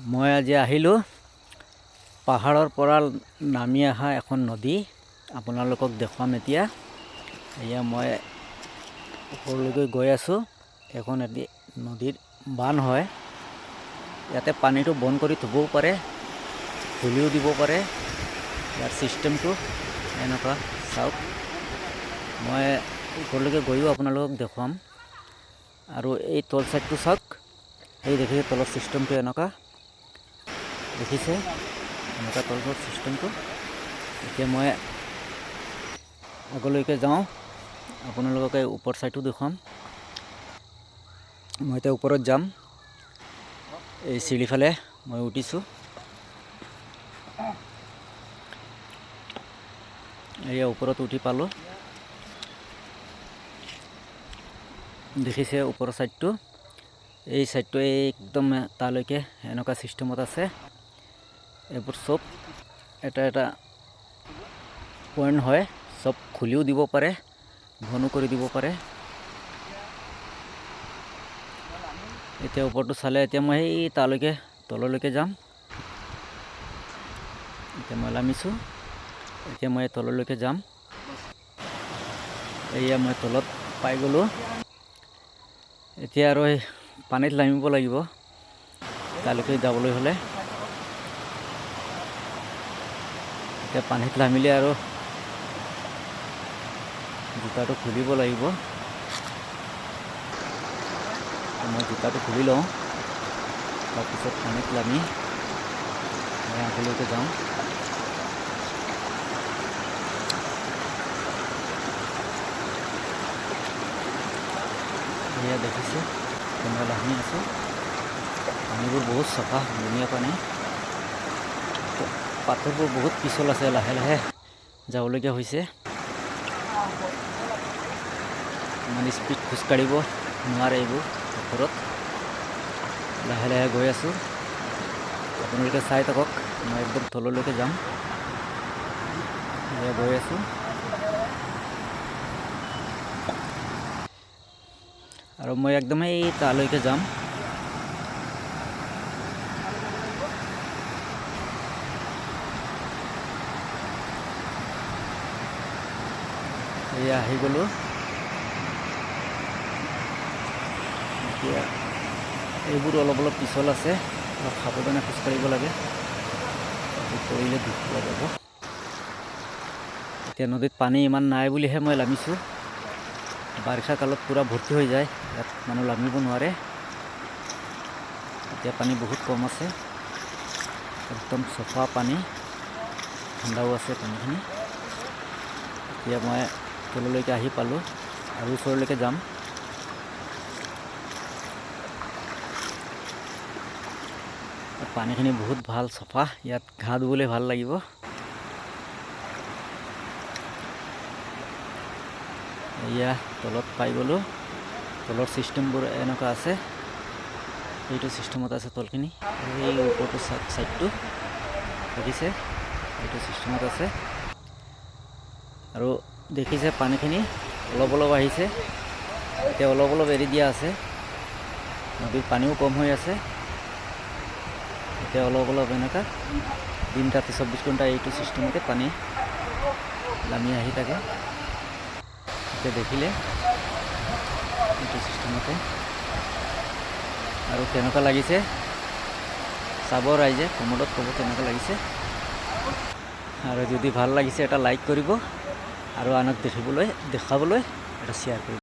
মই আজি আহিলোঁ পাহাৰৰ পৰা নামি অহা এখন নদী আপোনালোকক দেখুৱাম এতিয়া। এয়া মই ওপৰলৈকে গৈ আছোঁ। এখন এটি নদীৰ বান্ধ হয়। ইয়াতে পানীটো বন্ধ কৰি থ'বও পাৰে, খুলিও দিব পাৰে। ইয়াৰ চিষ্টেমটো এনেকুৱা চাওক। মই ওপৰলৈকে গৈও আপোনালোকক দেখুৱাম। আৰু এই তল চাইডটো চাওক, এই দেখিছে তলৰ চিষ্টেমটো এনেকুৱা দেখিছে, এনেকুৱা তলৰ চিষ্টেমটো। এতিয়া মই আগলৈকে যাওঁ, আপোনালোকক এই ওপৰ চাইডটো দেখুৱাম। মই এতিয়া ওপৰত যাম। এই চিৰিফালে মই উঠিছোঁ। এয়া ওপৰত উঠি পালোঁ। দেখিছে ওপৰৰ চাইডটো, এই চাইডটো একদম তালৈকে এনেকুৱা চিষ্টেমত আছে। এইবোৰ চব এটা এটা পইণ্ট হয়, চব খুলিও দিব পাৰে, বন্ধো কৰি দিব পাৰে। এতিয়া ওপৰটো চালে এতিয়া মই সেই তালৈকে তললৈকে যাম। এতিয়া মই নামিছোঁ, এতিয়া মই তললৈকে যাম। এয়া মই তলত পাই গ'লোঁ। এতিয়া আৰু এই পানীত নামিব লাগিব তালৈকে যাবলৈ হ'লে। এতিয়া পানীত নামিলে আৰু জোতাটো খুলিব লাগিব। মই জোতাটো খুলি লওঁ, তাৰপিছত পানীত নামি মই আগলৈকে যাওঁ। এয়া দেখিছে কেনেকুৱা লাহি আছে। পানীবোৰ বহুত চাফা, ধুনীয়া পানী। পাথৰবোৰ বহুত পিছল আছে, লাহে লাহে যাবলগীয়া হৈছে। ইমান স্পীড খোজকাঢ়িব নোৱাৰে এইবোৰ পাথৰত। লাহে লাহে গৈ আছোঁ, আপোনালোকে চাই থাকক। মই একদম তললৈকে যাম, এয়া গৈ আছোঁ। আৰু মই একদম এই তালৈকে যাম। এয়া আহি গ'লোঁ। এতিয়া এইবোৰ অলপ অলপ পিছল আছে, অলপ সাৱধানে খোজকাঢ়িব লাগে, পৰিলে দুখ পোৱা যাব। এতিয়া নদীত পানী ইমান নাই বুলিহে মই নামিছোঁ। বাৰিষা কালত পূৰা ভৰ্তি হৈ যায়, ইয়াত মানুহ নামিব নোৱাৰে। এতিয়া পানী বহুত কম আছে, একদম চাফা পানী, ঠাণ্ডাও আছে পানীখিনি। এতিয়া মই তললৈকে আহি পালোঁ আৰু ওচৰলৈকে যাম। পানীখিনি বহুত ভাল, চাফা। ইয়াত গা ধুবলৈ ভাল লাগিব। এয়া তলত পাই গ'লোঁ। তলৰ চিষ্টেমবোৰ এনেকুৱা আছে, এইটো চিষ্টেমত আছে তলখিনি। এই ওপৰটো চাইডটো দেখিছে, এইটো চিষ্টেমত আছে। আৰু দেখিছে পানীখিনি অলপ অলপ আহিছে, এতিয়া অলপ অলপ এৰি দিয়া আছে। নদীৰ পানীও কম হৈ আছে। এতিয়া অলপ অলপ এনেকুৱা দিন ৰাতি 24 ঘণ্টা এইটো চিষ্টেমতে পানী নামি আহি থাকে। এতিয়া দেখিলে এইটো চিষ্টেমতে। আৰু কেনেকুৱা লাগিছে চাব ৰাইজে, কমেণ্টত ক'ব কেনেকুৱা লাগিছে। আৰু যদি ভাল লাগিছে এটা লাইক কৰিব, আৰু আনক দেখাবলৈ এটা শ্বেয়াৰ কৰিব।